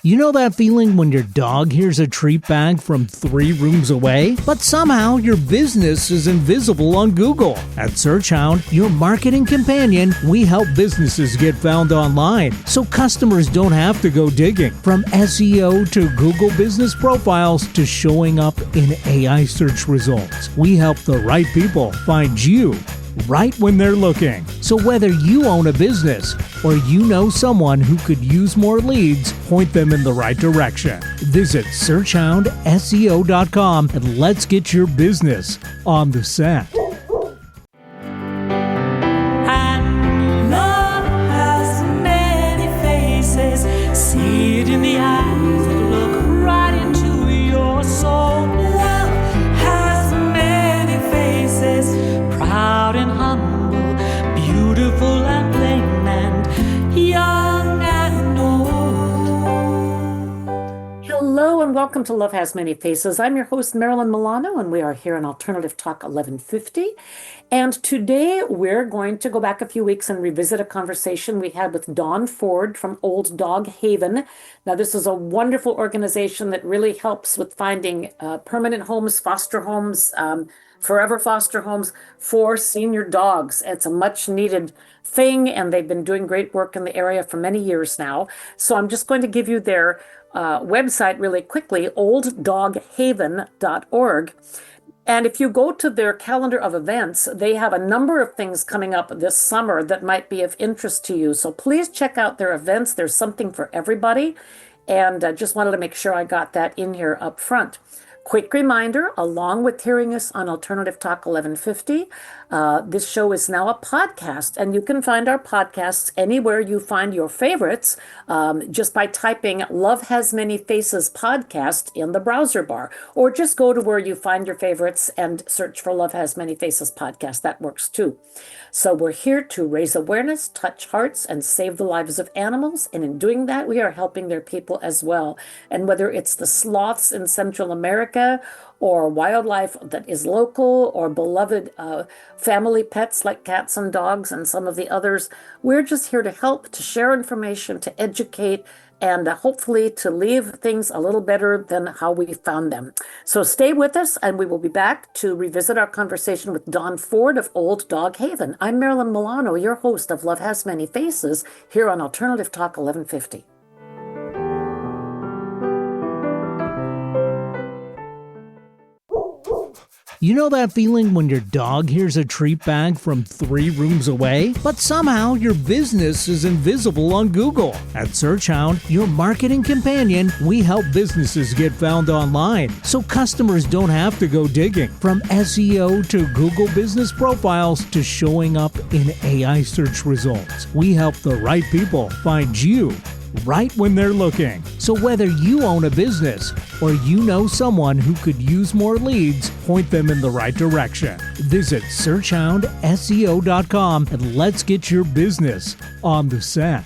You know that feeling when your dog hears a treat bag from 3 rooms away, but somehow your business is invisible on Google? At SearchHound, your marketing companion, we help businesses get found online so customers don't have to go digging. From SEO to Google business profiles to showing up in AI search results, we help the right people find you right when they're looking. So whether you own a business or you know someone who could use more leads, point them in the right direction. Visit searchhoundseo.com and let's get your business on the set. And love has many faces. See it in the eyes that look right into your soul. Love has many faces. Proud and humble, beautiful and plain, and young and old. Hello and welcome to Love Has Many Faces. I'm your host, Marilyn Milano, and we are here on Alternative Talk 1150. And today we're going to go back a few weeks and revisit a conversation we had with Dawn Ford from Old Dog Haven. Now, this is a wonderful organization that really helps with finding permanent homes, foster homes, forever foster homes for senior dogs. It's a much needed thing, and they've been doing great work in the area for many years now. So I'm just going to give you their website really quickly, olddoghaven.org. And if you go to their calendar of events, they have a number of things coming up this summer that might be of interest to you. So please check out their events. There's something for everybody. And I just wanted to make sure I got that in here up front. Quick reminder, along with hearing us on Alternative Talk 1150, this show is now a podcast, and you can find our podcasts anywhere you find your favorites just by typing Love Has Many Faces podcast in the browser bar, or just go to where you find your favorites and search for Love Has Many Faces podcast. That works too. So we're here to raise awareness, touch hearts, and save the lives of animals. And in doing that, we are helping their people as well. And whether it's the sloths in Central America or wildlife that is local or beloved family pets like cats and dogs and some of the others, we're just here to help, to share information, to educate, and hopefully to leave things a little better than how we found them. So stay with us, and we will be back to revisit our conversation with Dawn Ford of Old Dog Haven. I'm Marilyn Milano, your host of Love Has Many Faces, here on Alternative Talk 1150. You know that feeling when your dog hears a treat bag from 3 rooms away, but somehow your business is invisible on Google? At SearchHound, your marketing companion, we help businesses get found online so customers don't have to go digging. From SEO to Google business profiles to showing up in AI search results, we help the right people find you right when they're looking. So whether you own a business or you know someone who could use more leads, point them in the right direction. Visit searchhoundseo.com and let's get your business on the set.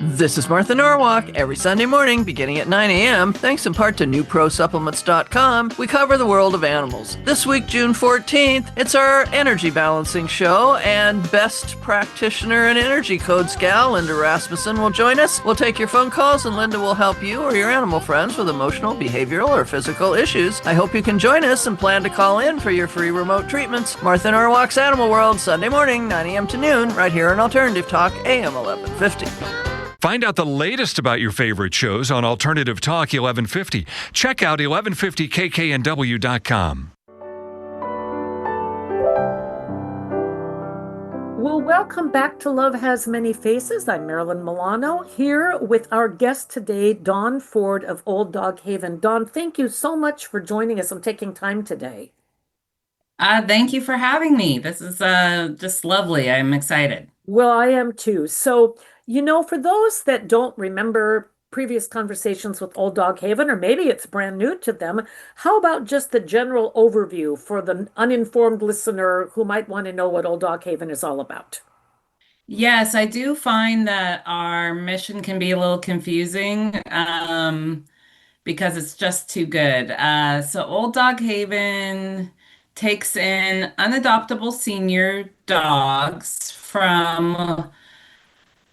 This is Martha Norwalk. Every Sunday morning, beginning at 9 a.m., thanks in part to NewProSupplements.com, we cover the world of animals. This week, June 14th, it's our energy balancing show, and best practitioner and energy codes gal, Linda Rasmussen, will join us. We'll take your phone calls, and Linda will help you or your animal friends with emotional, behavioral, or physical issues. I hope you can join us and plan to call in for your free remote treatments. Martha Norwalk's Animal World, Sunday morning, 9 a.m. to noon, right here on Alternative Talk, AM 1150. Find out the latest about your favorite shows on Alternative Talk 1150. Check out 1150kknw.com. Well, welcome back to Love Has Many Faces. I'm Marilyn Milano, here with our guest today, Dawn Ford of Old Dog Haven. Dawn, thank you so much for joining us and taking time today. Thank you for having me. This is just lovely. I'm excited. Well, I am too. So, for those that don't remember previous conversations with Old Dog Haven, or maybe it's brand new to them, how about just the general overview for the uninformed listener who might want to know what Old Dog Haven is all about? Yes, I do find that our mission can be a little confusing because it's just too good. So Old Dog Haven takes in unadoptable senior dogs from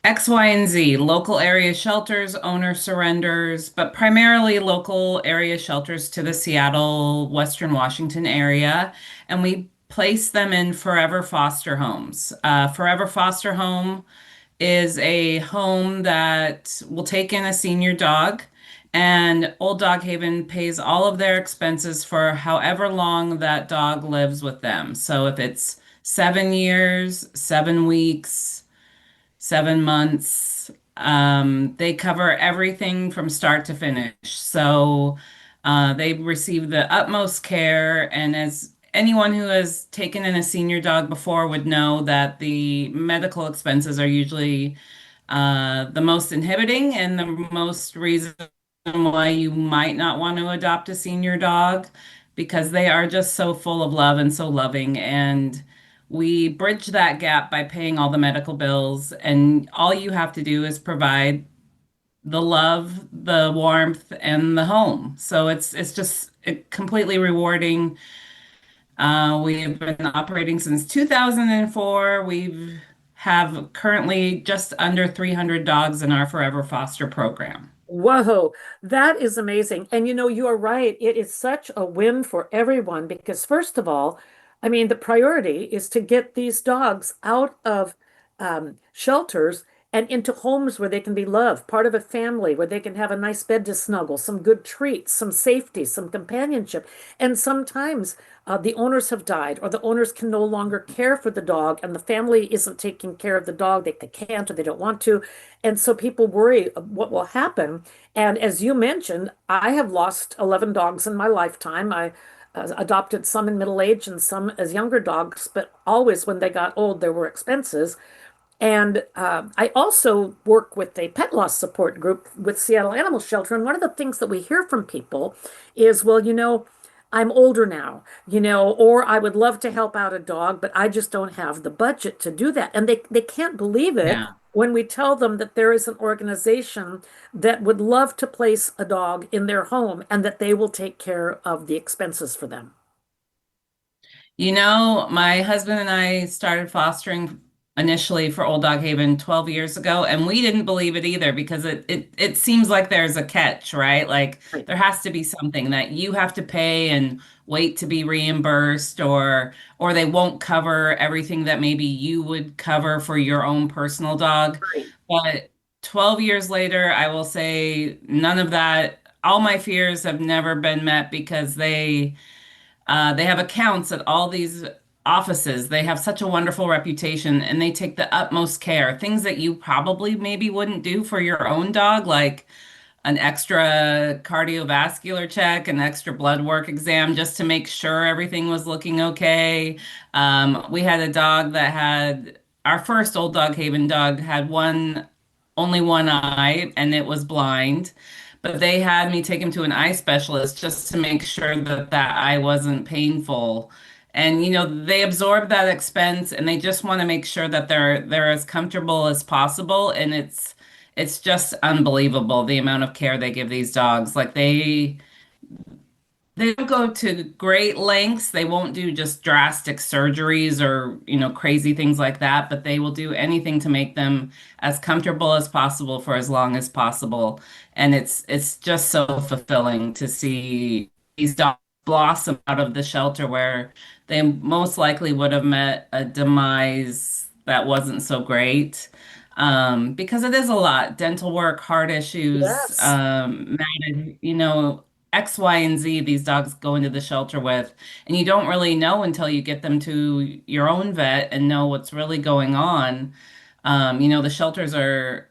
X, Y, and Z, local area shelters, owner surrenders, but primarily local area shelters to the Seattle, Western Washington area. And we place them in forever foster homes. Forever foster home is a home that will take in a senior dog, and Old Dog Haven pays all of their expenses for however long that dog lives with them. So if it's 7 years, 7 weeks, 7 months. They cover everything from start to finish. So they receive the utmost care. And as anyone who has taken in a senior dog before would know, that the medical expenses are usually the most inhibiting and the most reason why you might not want to adopt a senior dog, because they are just so full of love and so loving. And we bridge that gap by paying all the medical bills, and all you have to do is provide the love, the warmth, and the home. So it's just completely rewarding. We have been operating since 2004. We have currently just under 300 dogs in our Forever Foster program. Whoa, that is amazing. And you are right. It is such a win for everyone because, first of all, I mean, the priority is to get these dogs out of shelters and into homes where they can be loved, part of a family, where they can have a nice bed to snuggle, some good treats, some safety, some companionship. And sometimes the owners have died, or the owners can no longer care for the dog, and the family isn't taking care of the dog. They can't or they don't want to. And so people worry what will happen. And as you mentioned, I have lost 11 dogs in my lifetime. I adopted some in middle age and some as younger dogs, but always when they got old, there were expenses. And I also work with a pet loss support group with Seattle Animal Shelter. And one of the things that we hear from people is, well, I'm older now, or I would love to help out a dog, but I just don't have the budget to do that. And they can't believe it Yeah. when we tell them that there is an organization that would love to place a dog in their home and that they will take care of the expenses for them. My husband and I started fostering initially for Old Dog Haven 12 years ago, and we didn't believe it either because it seems like there's a catch, right? Like Right. there has to be something that you have to pay and wait to be reimbursed, or they won't cover everything that maybe you would cover for your own personal dog. Right. But 12 years later, I will say none of that, all my fears have never been met because they have accounts at all these offices. They have such a wonderful reputation and they take the utmost care. Things that you probably maybe wouldn't do for your own dog, like an extra cardiovascular check, an extra blood work exam, just to make sure everything was looking okay. We had a dog that had our first Old Dog Haven dog had only one eye, and it was blind. But they had me take him to an eye specialist just to make sure that that eye wasn't painful. And they absorb that expense and they just want to make sure that they're as comfortable as possible. And it's just unbelievable the amount of care they give these dogs. Like they don't go to great lengths. They won't do just drastic surgeries or, crazy things like that, but they will do anything to make them as comfortable as possible for as long as possible. And it's just so fulfilling to see these dogs blossom out of the shelter where they most likely would have met a demise that wasn't so great. Because it is a lot. Dental work, heart issues, Yes. matted, X, Y, and Z these dogs go into the shelter with. And you don't really know until you get them to your own vet and know what's really going on. The shelters are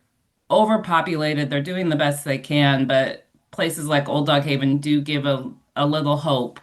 overpopulated. They're doing the best they can, but places like Old Dog Haven do give a little hope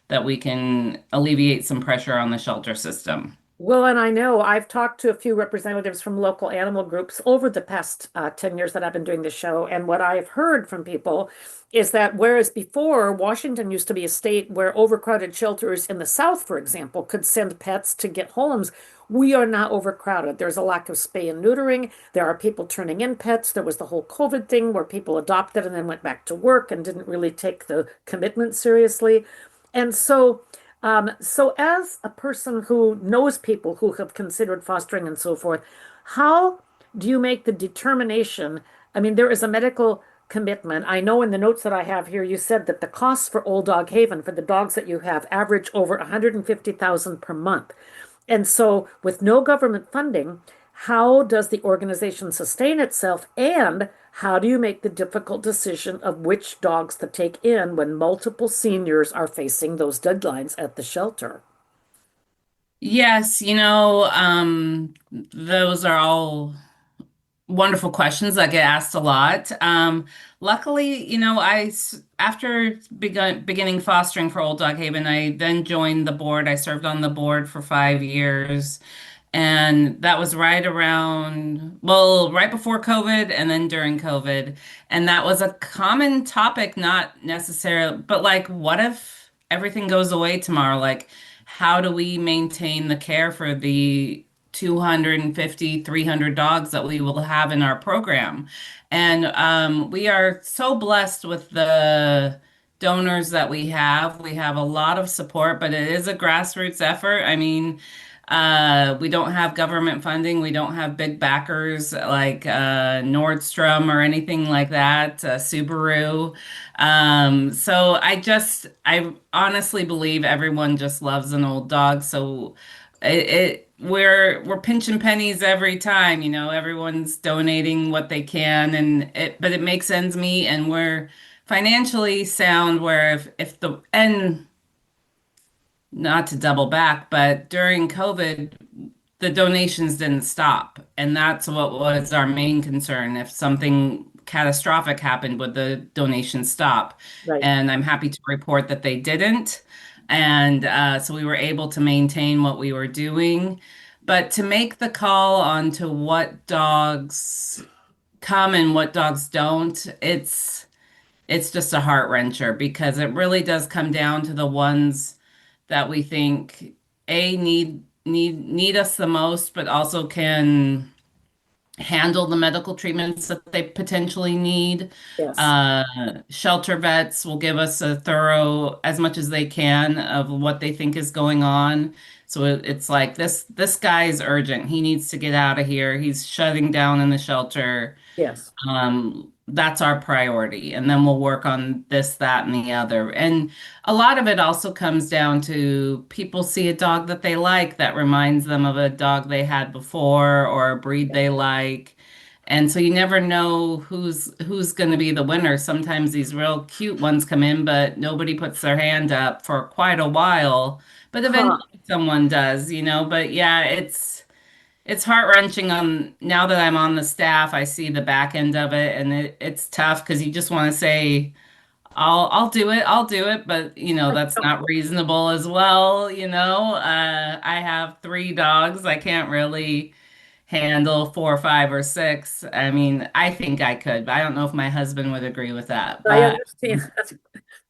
that we can alleviate some pressure on the shelter system. Well, and I know I've talked to a few representatives from local animal groups over the past 10 years that I've been doing the show. And what I've heard from people is that whereas before Washington used to be a state where overcrowded shelters in the South, for example, could send pets to get homes, we are now overcrowded. There's a lack of spay and neutering. There are people turning in pets. There was the whole COVID thing where people adopted and then went back to work and didn't really take the commitment seriously. And so as a person who knows people who have considered fostering and so forth, how do you make the determination? I mean, there is a medical commitment. I know in the notes that I have here, you said that the costs for Old Dog Haven for the dogs that you have average over 150,000 per month. And so with no government funding, how does the organization sustain itself? And how do you make the difficult decision of which dogs to take in when multiple seniors are facing those deadlines at the shelter? Yes, those are all wonderful questions that get asked a lot. Luckily, after beginning fostering for Old Dog Haven, I then joined the board. I served on the board for 5 years. And that was right before COVID and then during COVID. And that was a common topic, not necessarily, but like, what if everything goes away tomorrow? Like, how do we maintain the care for the 250, 300 dogs that we will have in our program? And we are so blessed with the donors that we have. We have a lot of support, but it is a grassroots effort. I mean, we don't have government funding. We don't have big backers like Nordstrom or anything like that, Subaru. So I honestly believe everyone just loves an old dog. So we're pinching pennies every time, everyone's donating what they can, but it makes ends meet, and we're financially sound where if the and not to double back, but during COVID, the donations didn't stop. And that's what was our main concern. If something catastrophic happened, would the donations stop? Right. And I'm happy to report that they didn't. And so we were able to maintain what we were doing. But to make the call on to what dogs come and what dogs don't, it's just a heart wrencher because it really does come down to the ones that we think need us the most, but also can handle the medical treatments that they potentially need. Yes. Shelter vets will give us a thorough as much as they can of what they think is going on. So it's like this guy is urgent. He needs to get out of here. He's shutting down in the shelter. Yes. That's our priority. And then we'll work on this, that, and the other. And a lot of it also comes down to people see a dog that they like that reminds them of a dog they had before or a breed they like. And so you never know who's going to be the winner. Sometimes these real cute ones come in, but nobody puts their hand up for quite a while. But Huh. eventually someone does. But yeah, it's heart-wrenching on now that I'm on the staff, I see the back end of it, and it's tough because you just want to say, I'll do it, I'll do it, but that's not reasonable as well. I have three dogs. I can't really handle four, five, or six. I mean, I think I could, but I don't know if my husband would agree with that. I But understand.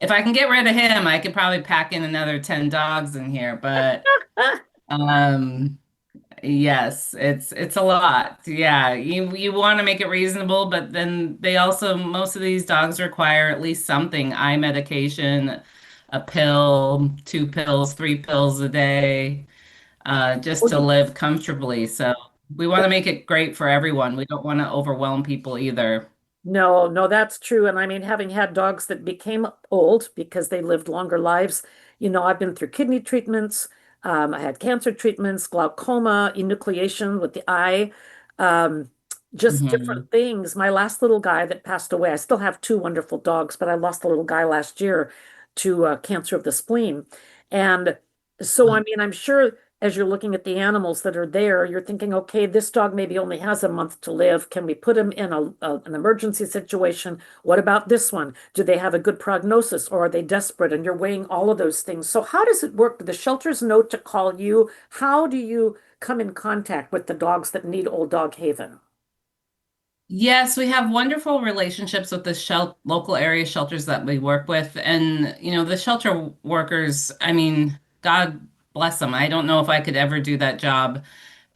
if I can get rid of him, I could probably pack in another 10 dogs in here. But um yes, it's a lot. Yeah, you want to make it reasonable, but then they also most of these dogs require at least something, eye medication, a pill, two pills, three pills a day, just Oh, to live comfortably. So we want to make it great for everyone. We don't want to overwhelm people either. no, no, that's true. And I mean, having had dogs that became old because they lived longer lives, I've been through kidney treatments. I had cancer treatments, glaucoma, enucleation with the eye, um, just Hmm. different things. My last little guy that passed away, I still have two wonderful dogs, but I lost a little guy last year to cancer of the spleen. And so, I mean, I'm sure as you're looking at the animals that are there, you're thinking, okay, this dog maybe only has a month to live. Can we put him in an emergency situation? What about this one? Do they have a good prognosis or are they desperate? And you're weighing all of those things. So how does it work? Do the shelters know to call you? How do you come in contact with the dogs that need Old Dog Haven? Yes, we have wonderful relationships with the local area shelters that we work with. And, the shelter workers, I mean, God bless them. I don't know if I could ever do that job.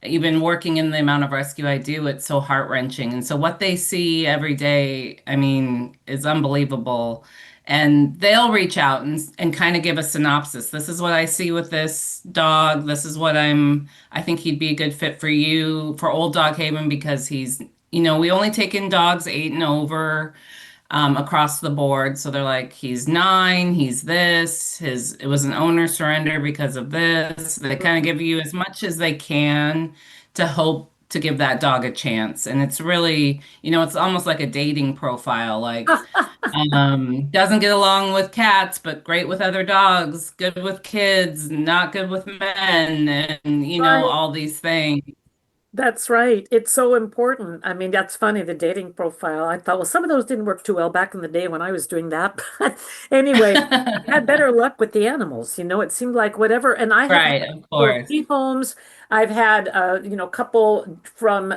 even working in the amount of rescue I do, it's so heart-wrenching. And so what they see every day, I mean, is unbelievable. And they'll reach out and kind of give a synopsis. This is what I see with this dog. This is what I think he'd be a good fit for you, for Old Dog Haven, because we only take in dogs 8 and over across the board. So they're like, he's 9, he's this, it was an owner surrender because of this. They kind of give you as much as they can to hope to give that dog a chance. And it's really, it's almost like a dating profile. Like, doesn't get along with cats, but great with other dogs, good with kids, not good with men, and Right. all these things. That's right. It's so important. I mean, that's funny, the dating profile. I thought, well, some of those didn't work too well back in the day when I was doing that. But anyway, I had better luck with the animals. It seemed like whatever. And I have had Right, of for course. free homes. I've had, a couple from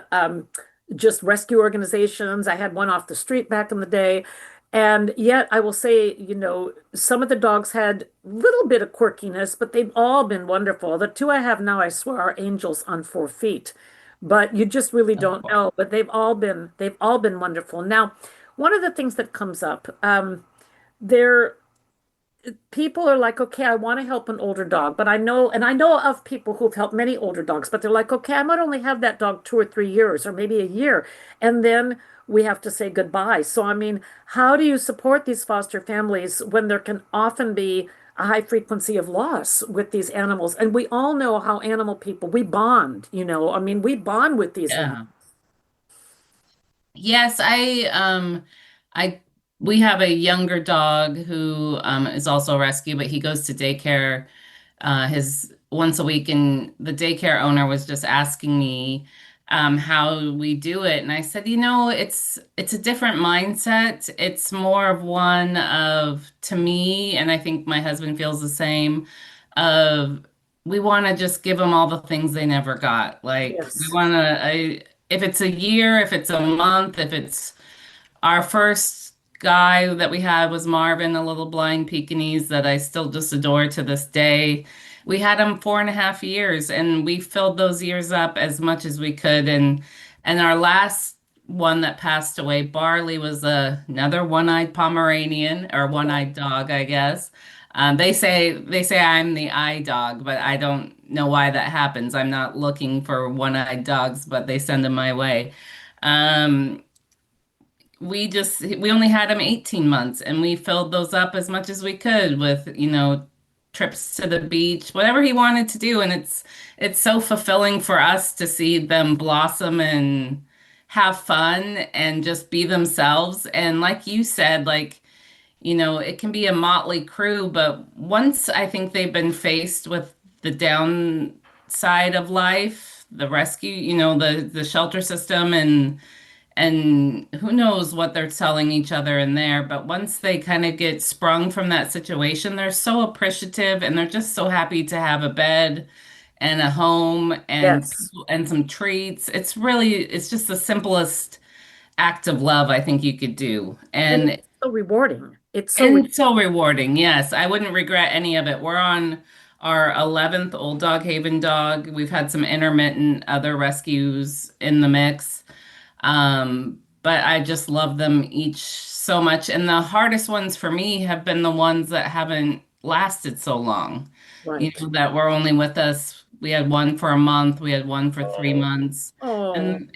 just rescue organizations. I had one off the street back in the day. And yet I will say, some of the dogs had a little bit of quirkiness, but they've all been wonderful. The two I have now, I swear, are angels on 4 feet, but you just really Of don't course. know. But they've all been wonderful. Now, one of the things that comes up, there people are like, okay, I want to help an older dog, but I know of people who've helped many older dogs, but they're like, okay, I might only have that dog 2 or 3 years, or maybe a year, and then we have to say goodbye. So, I mean, how do you support these foster families when there can often be a high frequency of loss with these animals? And we all know how animal people, we bond. I mean, we bond with these animals. Yeah. Yes, I we have a younger dog who is also a rescue, but he goes to daycare his once a week, and the daycare owner was just asking me how we do it, and I said, it's a different mindset. It's more of one of, to me, and I think my husband feels the same, of we want to just give them all the things they never got. Like we Yes, want to, if it's a year, if it's a month, if it's our first guy that we had was Marvin, a little blind Pekingese that I still just adore to this day. We had him 4.5 years, and we filled those years up as much as we could. And our last one that passed away, Barley, was another one-eyed Pomeranian or one-eyed dog, I guess. They say I'm the eye dog, but I don't know why that happens. I'm not looking for one-eyed dogs, but they send them my way. Um, we only had him 18 months, and we filled those up as much as we could with, trips to the beach, whatever he wanted to do. And it's so fulfilling for us to see them blossom and have fun and just be themselves. And like you said, like, it can be a motley crew, but once I think they've been faced with the downside of life, the rescue, the shelter system, and who knows what they're telling each other in there. But once they kind of get sprung from that situation, they're so appreciative, and they're just so happy to have a bed and a home yes. and some treats. It's just the simplest act of love I think you could do. And And it's so rewarding. It's so and so rewarding. Yes, I wouldn't regret any of it. We're on our 11th Old Dog Haven dog. We've had some intermittent other rescues in the mix. But I just love them each so much. And the hardest ones for me have been the ones that haven't lasted so long. right. That were only with us. We had one for a month, we had one for 3 months. Oh, And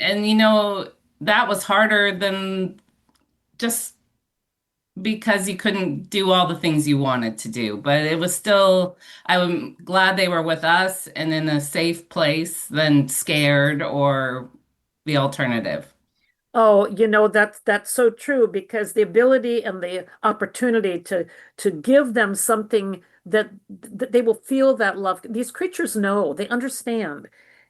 that was harder than just because you couldn't do all the things you wanted to do. But it was still, I'm glad they were with us and in a safe place than scared or the alternative. oh, that's so true, because the ability and the opportunity to give them something that they will feel that love. These creatures know, they understand.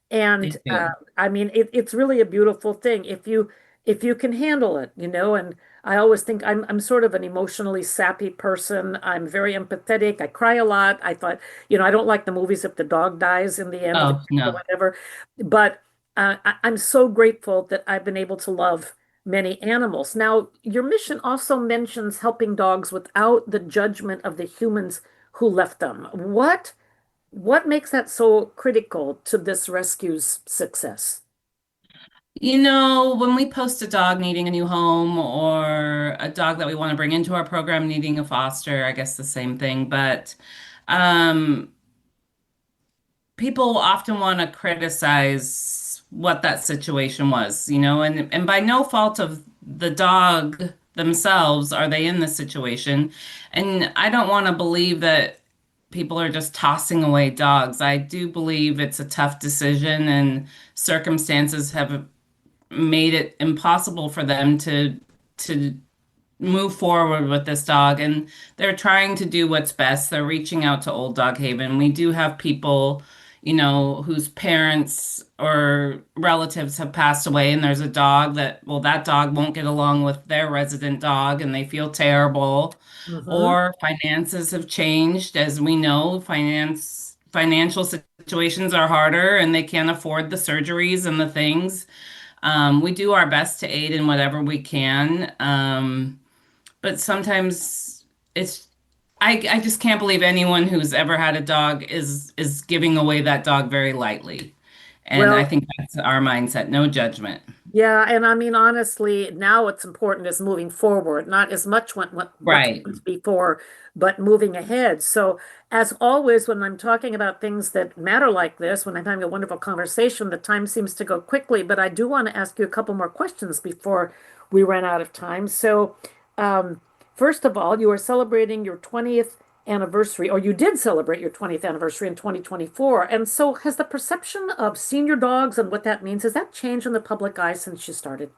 They And do. I mean, it's really a beautiful thing if you can handle it, and I always think I'm sort of an emotionally sappy person. I'm very empathetic. I cry a lot. I thought, I don't like the movies if the dog dies in the end of the Oh, or no. whatever. But I'm so grateful that I've been able to love many animals. Now, your mission also mentions helping dogs without the judgment of the humans who left them. What? What makes that so critical to this rescue's success? When we post a dog needing a new home or a dog that we want to bring into our program needing a foster, I guess the same thing, but um, people often want to criticize what that situation was, and by no fault of the dog themselves are they in this situation. And I don't want to believe that people are just tossing away dogs. I do believe it's a tough decision and circumstances have made it impossible for them to move forward with this dog, and they're trying to do what's best. They're reaching out to Old Dog Haven. We do have people, whose parents or relatives have passed away, and there's a dog that, well, that dog won't get along with their resident dog, and they feel terrible. Hmm. Or finances have changed. As we know, financial situations are harder, and they can't afford the surgeries and the things. We do our best to aid in whatever we can. But sometimes it's I just can't believe anyone who's ever had a dog is giving away that dog very lightly. And I Well, think that's our mindset, no judgment. yeah, and I mean, honestly, now what's important is moving forward, not as much what's Right. went before, but moving ahead. So, as always, when I'm talking about things that matter like this, when I'm having a wonderful conversation, the time seems to go quickly. But I do want to ask you a couple more questions before we run out of time. So, um, first of all, you are celebrating your 20th anniversary, or you did celebrate your 20th anniversary in 2024. And so has the perception of senior dogs and what that means, has that changed in the public eye since you started?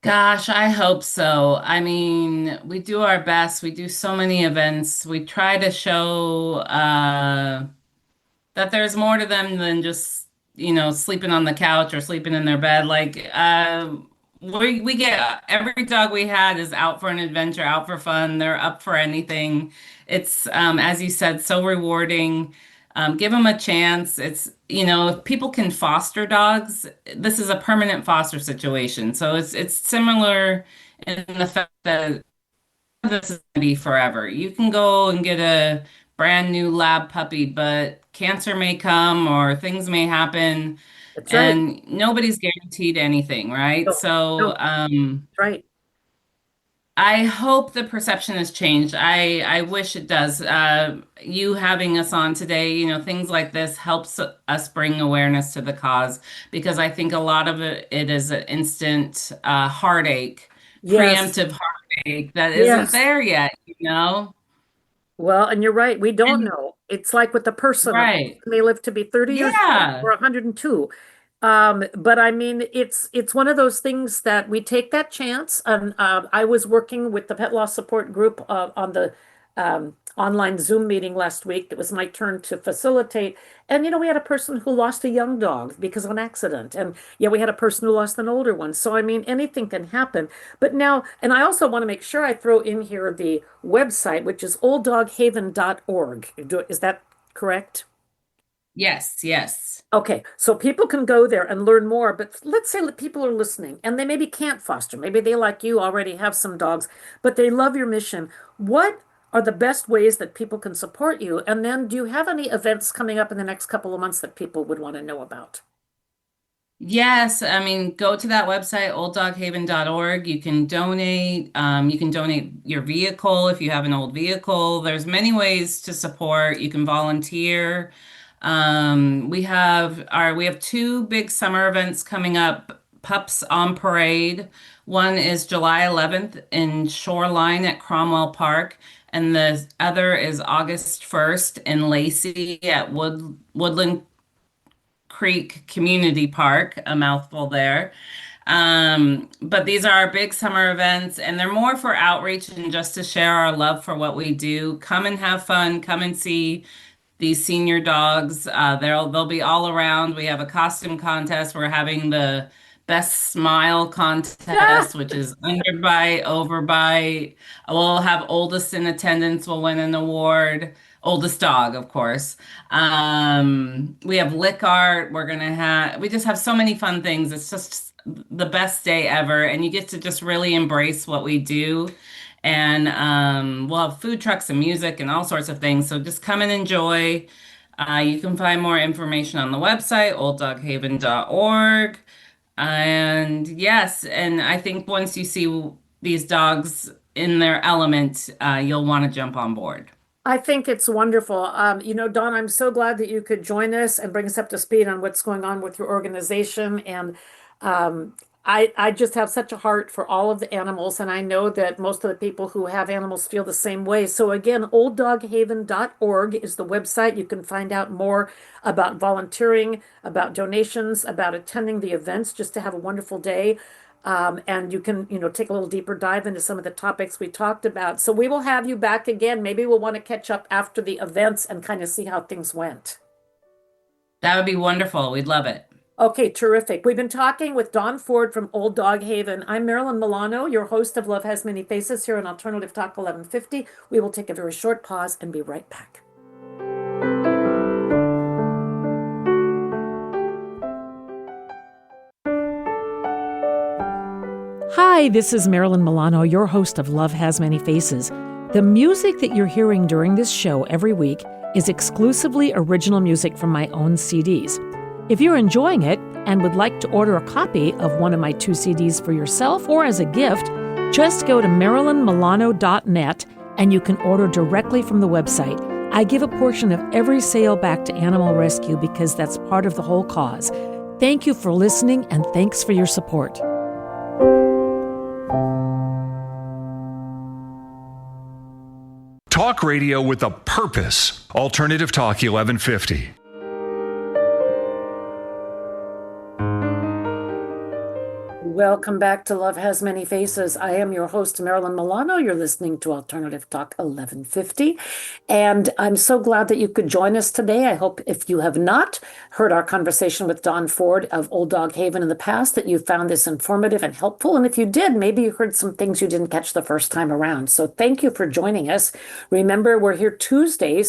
Gosh, I hope so. I mean, we do our best. We do so many events. We try to show that there's more to them than just, sleeping on the couch or sleeping in their bed. Like, we get every dog we had is out for an adventure, out for fun. They're up for anything. It's, as you said, so rewarding. Give them a chance. It's, if people can foster dogs, this is a permanent foster situation. So it's similar in the fact that this is gonna be forever. You can go and get a brand new lab puppy, but cancer may come or things may happen, That's right. and nobody's guaranteed anything, right? No, So, no, that's right. I hope the perception has changed. I wish it does. You having us on today, things like this helps us bring awareness to the cause because I think a lot of it is an instant heartache, Yes, preemptive heartache that isn't yes. there yet. Well, and you're right. We don't And know. It's like with the person. A person right. may live to be 30 years old Yeah. or 102. But I mean, it's one of those things that we take that chance. And I was working with the pet loss support group on the online Zoom meeting last week. It was my turn to facilitate. And we had a person who lost a young dog because of an accident. And yeah, we had a person who lost an older one. So I mean, anything can happen. But now, and I also want to make sure I throw in here the website, which is olddoghaven.org. Is that correct? Yes, yes. Okay, so people can go there and learn more, but let's say that people are listening and they maybe can't foster. Maybe they, like you, already have some dogs, but they love your mission. What are the best ways that people can support you? And then do you have any events coming up in the next couple of months that people would want to know about? Yes, I mean, go to that website, olddoghaven.org. You can donate your vehicle if you have an old vehicle. There's many ways to support. You can volunteer. We have two big summer events coming up, Pups on Parade. One is July 11th in Shoreline at Cromwell Park, and the other is August 1st in Lacey at Woodland Creek Community Park, a mouthful there. But these are our big summer events, and they're more for outreach and just to share our love for what we do. Come and have fun. Come and see these senior dogs. They'll be all around. We have a costume contest. We're having the best smile Ah, contest, which is underbite, overbite. We'll have oldest in attendance will win an award. Oldest dog, of course. We have lick art. We just have so many fun things. It's just the best day ever. And you get to just really embrace what we do. And we'll have food trucks and music and all sorts of things. So just come and enjoy. You can find more information on the website, olddoghaven.org. And yes, and I think once you see these dogs in their element, you'll want to jump on board. I think it's wonderful. Dawn, I'm so glad that you could join us and bring us up to speed on what's going on with your organization. And um, I just have such a heart for all of the animals, and I know that most of the people who have animals feel the same way. So again, olddoghaven.org is the website. You can find out more about volunteering, about donations, about attending the events, just to have a wonderful day. And you can, take a little deeper dive into some of the topics we talked about. So we will have you back again. Maybe we'll want to catch up after the events and kind of see how things went. That would be wonderful. We'd love it. Okay, terrific. We've been talking with Dawn Ford from Old Dog Haven. I'm Marilyn Milano, your host of Love Has Many Faces here on Alternative Talk 1150. We will take a very short pause and be right back. Hi, this is Marilyn Milano, your host of Love Has Many Faces. The music that you're hearing during this show every week is exclusively original music from my own CDs. If you're enjoying it and would like to order a copy of one of my 2 CDs for yourself or as a gift, just go to marilynmilano.net and you can order directly from the website. I give a portion of every sale back to animal rescue because that's part of the whole cause. Thank you for listening and thanks for your support. Talk radio with a purpose. Alternative Talk 1150. Welcome back to Love Has Many Faces. I am your host, Marilyn Milano. You're listening to Alternative Talk 1150. And I'm so glad that you could join us today. I hope if you have not heard our conversation with Dawn Ford of Old Dog Haven in the past, that you found this informative and helpful. And if you did, maybe you heard some things you didn't catch the first time around. So thank you for joining us. Remember, we're here Tuesday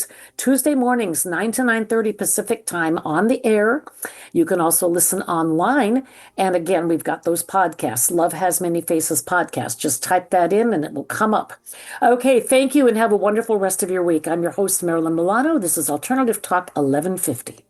mornings, 9 to 9:30 Pacific time on the air. You can also listen online. And again, we've got those podcasts, Love Has Many Faces podcast. Just type that in and it will come up. Okay, thank you and have a wonderful rest of your week. I'm your host, Marilyn Milano. This is Alternative Talk 1150.